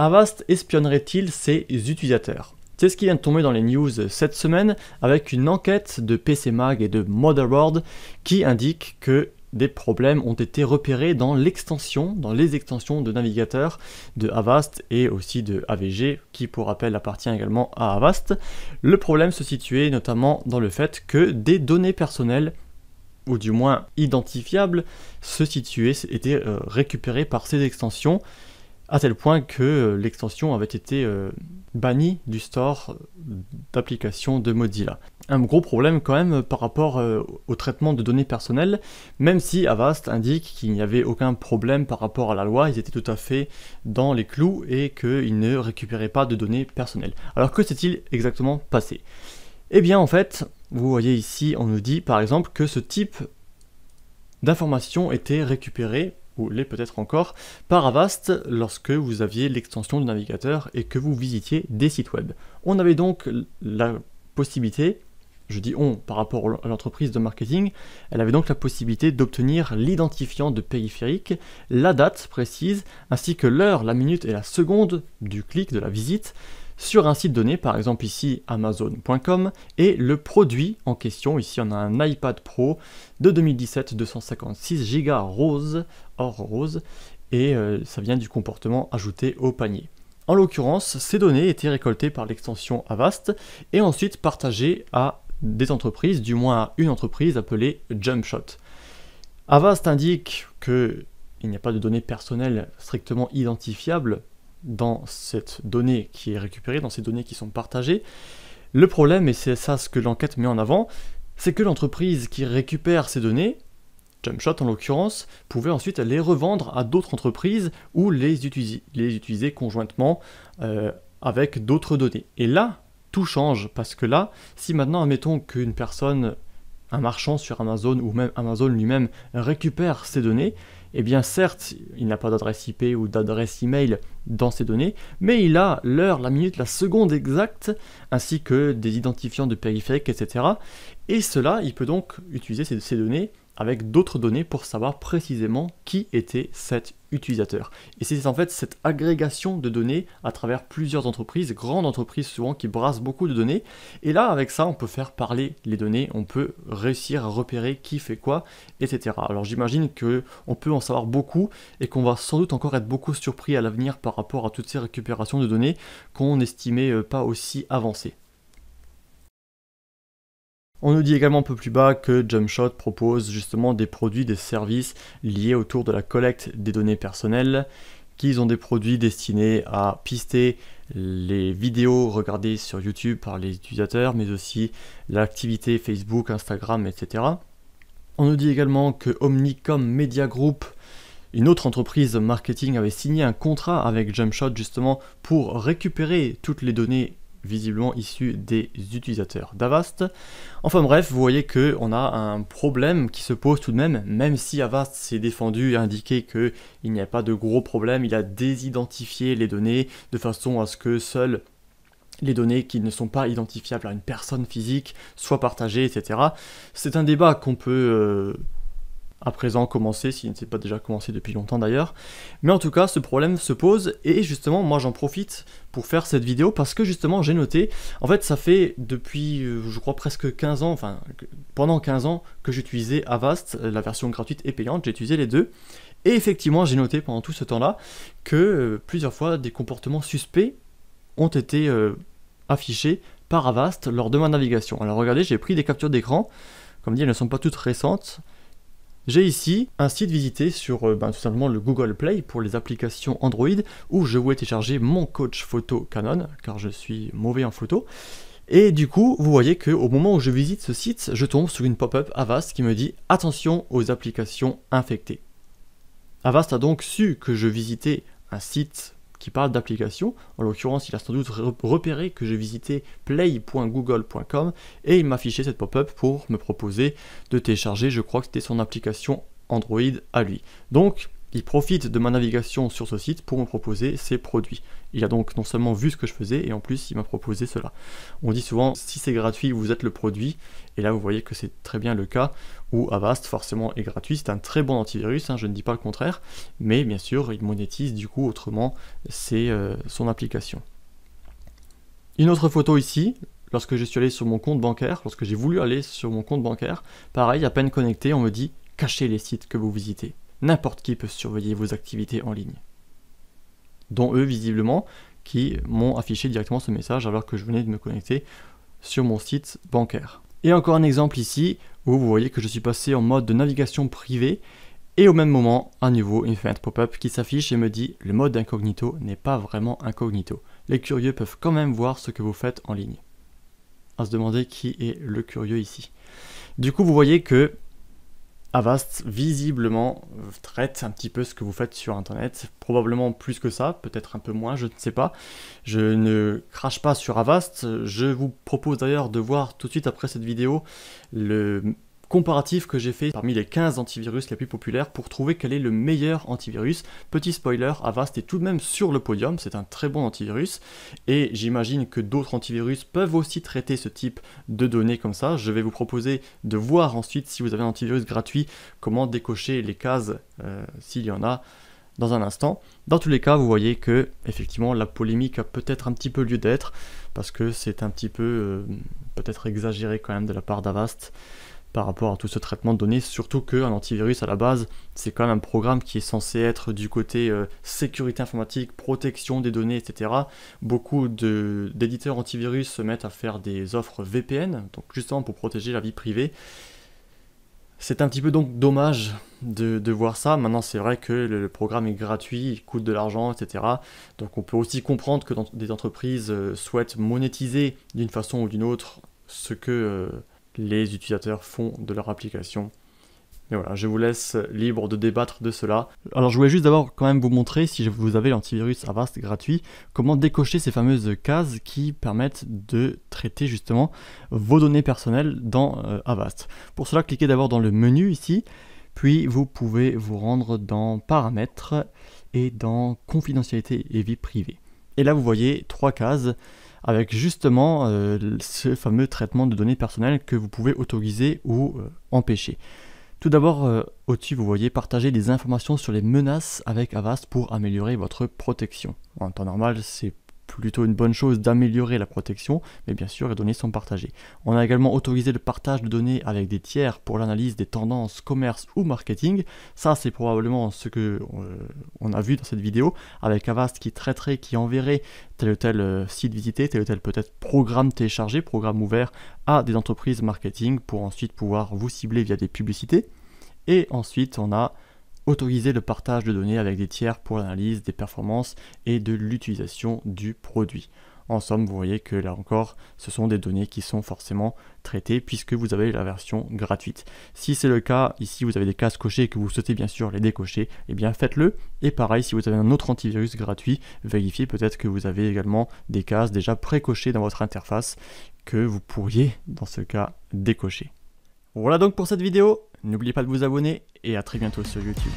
Avast espionnerait-il ses utilisateurs? C'est ce qui vient de tomber dans les news cette semaine avec une enquête de PCMag et de Motherboard qui indique que des problèmes ont été repérés dans les extensions de navigateurs de Avast et aussi de AVG, qui pour rappel appartient également à Avast. Le problème se situait notamment dans le fait que des données personnelles, ou du moins identifiables, étaient récupérées par ces extensions, à tel point que l'extension avait été bannie du store d'applications de Mozilla. Un gros problème quand même par rapport au traitement de données personnelles, même si Avast indique qu'il n'y avait aucun problème par rapport à la loi, ils étaient tout à fait dans les clous et qu'ils ne récupéraient pas de données personnelles. Alors que s'est-il exactement passé? Eh bien en fait, vous voyez ici, on nous dit par exemple que ce type d'informations était récupéré, ou l'est peut-être encore, par Avast lorsque vous aviez l'extension de navigateur et que vous visitiez des sites web. On avait donc la possibilité, je dis on par rapport à l'entreprise de marketing, elle avait donc la possibilité d'obtenir l'identifiant de périphérique, la date précise, ainsi que l'heure, la minute et la seconde du clic, de la visite, sur un site donné, par exemple ici Amazon.com, et le produit en question, ici on a un iPad Pro de 2017, 256 Go rose, or rose, et ça vient du comportement ajouté au panier. En l'occurrence, ces données étaient récoltées par l'extension Avast et ensuite partagées à des entreprises, du moins à une entreprise appelée JumpShot. Avast indique qu'il n'y a pas de données personnelles strictement identifiables dans cette donnée qui est récupérée, dans ces données qui sont partagées. Le problème, et c'est ça ce que l'enquête met en avant, c'est que l'entreprise qui récupère ces données, JumpShot en l'occurrence, pouvait ensuite les revendre à d'autres entreprises ou les utiliser conjointement avec d'autres données. Et là, tout change, parce que là, si maintenant, admettons qu'une personne, un marchand sur Amazon ou même Amazon lui-même récupère ces données, eh bien certes, il n'a pas d'adresse IP ou d'adresse email dans ces données, mais il a l'heure, la minute, la seconde exacte, ainsi que des identifiants de périphériques, etc. Et cela, il peut donc utiliser ces données avec d'autres données pour savoir précisément qui était cet utilisateur. Et c'est en fait cette agrégation de données à travers plusieurs entreprises, grandes entreprises souvent qui brassent beaucoup de données. Et là, avec ça, on peut faire parler les données, on peut réussir à repérer qui fait quoi, etc. Alors j'imagine qu'on peut en savoir beaucoup et qu'on va sans doute encore être beaucoup surpris à l'avenir par rapport à toutes ces récupérations de données qu'on n'estimait pas aussi avancées. On nous dit également un peu plus bas que JumpShot propose justement des produits, des services liés autour de la collecte des données personnelles, qu'ils ont des produits destinés à pister les vidéos regardées sur YouTube par les utilisateurs, mais aussi l'activité Facebook, Instagram, etc. On nous dit également que Omnicom Media Group, une autre entreprise marketing, avait signé un contrat avec JumpShot justement pour récupérer toutes les données visiblement issus des utilisateurs d'Avast. Enfin bref, vous voyez qu'on a un problème qui se pose tout de même si Avast s'est défendu et indiqué qu'il n'y a pas de gros problème, il a désidentifié les données de façon à ce que seules les données qui ne sont pas identifiables à une personne physique soient partagées, etc. C'est un débat qu'on peut à présent commencer, s'il n'était pas déjà commencé depuis longtemps d'ailleurs. Mais en tout cas, ce problème se pose, et justement, moi j'en profite pour faire cette vidéo, parce que justement, j'ai noté, en fait, ça fait depuis, je crois, presque 15 ans, enfin, pendant 15 ans, que j'utilisais Avast, la version gratuite et payante, j'ai utilisé les deux, et effectivement, j'ai noté pendant tout ce temps-là, que plusieurs fois, des comportements suspects ont été affichés par Avast lors de ma navigation. Alors regardez, j'ai pris des captures d'écran, comme dit, elles ne sont pas toutes récentes. J'ai ici un site visité sur tout simplement le Google Play pour les applications Android où je voulais télécharger mon coach photo Canon car je suis mauvais en photo. Et du coup, vous voyez qu'au moment où je visite ce site, je tombe sur une pop-up Avast qui me dit « Attention aux applications infectées ». Avast a donc su que je visitais un site qui parle d'applications. En l'occurrence, il a sans doute repéré que je visitais play.google.com et il m'affichait cette pop-up pour me proposer de télécharger, je crois que c'était son application Android à lui. Donc, il profite de ma navigation sur ce site pour me proposer ses produits. Il a donc non seulement vu ce que je faisais, et en plus il m'a proposé cela. On dit souvent, si c'est gratuit, vous êtes le produit, et là vous voyez que c'est très bien le cas, où Avast forcément est gratuit, c'est un très bon antivirus, hein, je ne dis pas le contraire, mais bien sûr il monétise du coup autrement son application. Une autre photo ici, lorsque je suis allé sur mon compte bancaire, lorsque j'ai voulu aller sur mon compte bancaire, pareil, à peine connecté, on me dit « Cachez les sites que vous visitez ». N'importe qui peut surveiller vos activités en ligne. Dont eux, visiblement, qui m'ont affiché directement ce message alors que je venais de me connecter sur mon site bancaire. Et encore un exemple ici, où vous voyez que je suis passé en mode de navigation privée, et au même moment, à nouveau, une fenêtre pop-up qui s'affiche et me dit « Le mode incognito n'est pas vraiment incognito. Les curieux peuvent quand même voir ce que vous faites en ligne. » À se demander qui est le curieux ici. Du coup, vous voyez que Avast, visiblement, traite un petit peu ce que vous faites sur Internet, probablement plus que ça, peut-être un peu moins, je ne sais pas. Je ne crache pas sur Avast, je vous propose d'ailleurs de voir tout de suite après cette vidéo le comparatif que j'ai fait parmi les 15 antivirus les plus populaires pour trouver quel est le meilleur antivirus. Petit spoiler, Avast est tout de même sur le podium, c'est un très bon antivirus et j'imagine que d'autres antivirus peuvent aussi traiter ce type de données comme ça. Je vais vous proposer de voir ensuite si vous avez un antivirus gratuit, comment décocher les cases s'il y en a dans un instant. Dans tous les cas, vous voyez que effectivement la polémique a peut-être un petit peu lieu d'être parce que c'est un petit peu peut-être exagéré quand même de la part d'Avast par rapport à tout ce traitement de données, surtout qu'un antivirus à la base, c'est quand même un programme qui est censé être du côté sécurité informatique, protection des données, etc. Beaucoup d'éditeurs antivirus se mettent à faire des offres VPN, donc justement pour protéger la vie privée. C'est un petit peu donc dommage de voir ça. Maintenant, c'est vrai que le programme est gratuit, il coûte de l'argent, etc. Donc on peut aussi comprendre que des entreprises souhaitent monétiser d'une façon ou d'une autre ce que les utilisateurs font de leur application. Mais voilà, je vous laisse libre de débattre de cela. Alors je voulais juste d'abord quand même vous montrer, si vous avez l'antivirus Avast gratuit, comment décocher ces fameuses cases qui permettent de traiter justement vos données personnelles dans Avast. Pour cela, cliquez d'abord dans le menu ici, puis vous pouvez vous rendre dans Paramètres et dans Confidentialité et vie privée. Et là vous voyez 3 cases avec justement ce fameux traitement de données personnelles que vous pouvez autoriser ou empêcher. Tout d'abord, au-dessus, vous voyez partager des informations sur les menaces avec Avast pour améliorer votre protection. En temps normal, c'est plutôt une bonne chose d'améliorer la protection, mais bien sûr, les données sont partagées. On a également autorisé le partage de données avec des tiers pour l'analyse des tendances commerce ou marketing. Ça, c'est probablement ce que on a vu dans cette vidéo, avec Avast qui traiterait, qui enverrait tel ou tel site visité, tel ou tel peut-être programme téléchargé, programme ouvert à des entreprises marketing pour ensuite pouvoir vous cibler via des publicités. Et ensuite, on a autoriser le partage de données avec des tiers pour l'analyse des performances et de l'utilisation du produit. En somme, vous voyez que là encore, ce sont des données qui sont forcément traitées puisque vous avez la version gratuite. Si c'est le cas, ici vous avez des cases cochées et que vous souhaitez bien sûr les décocher, eh bien faites-le. Et pareil, si vous avez un autre antivirus gratuit, vérifiez peut-être que vous avez également des cases déjà pré-cochées dans votre interface que vous pourriez dans ce cas décocher. Voilà donc pour cette vidéo. N'oubliez pas de vous abonner et à très bientôt sur YouTube.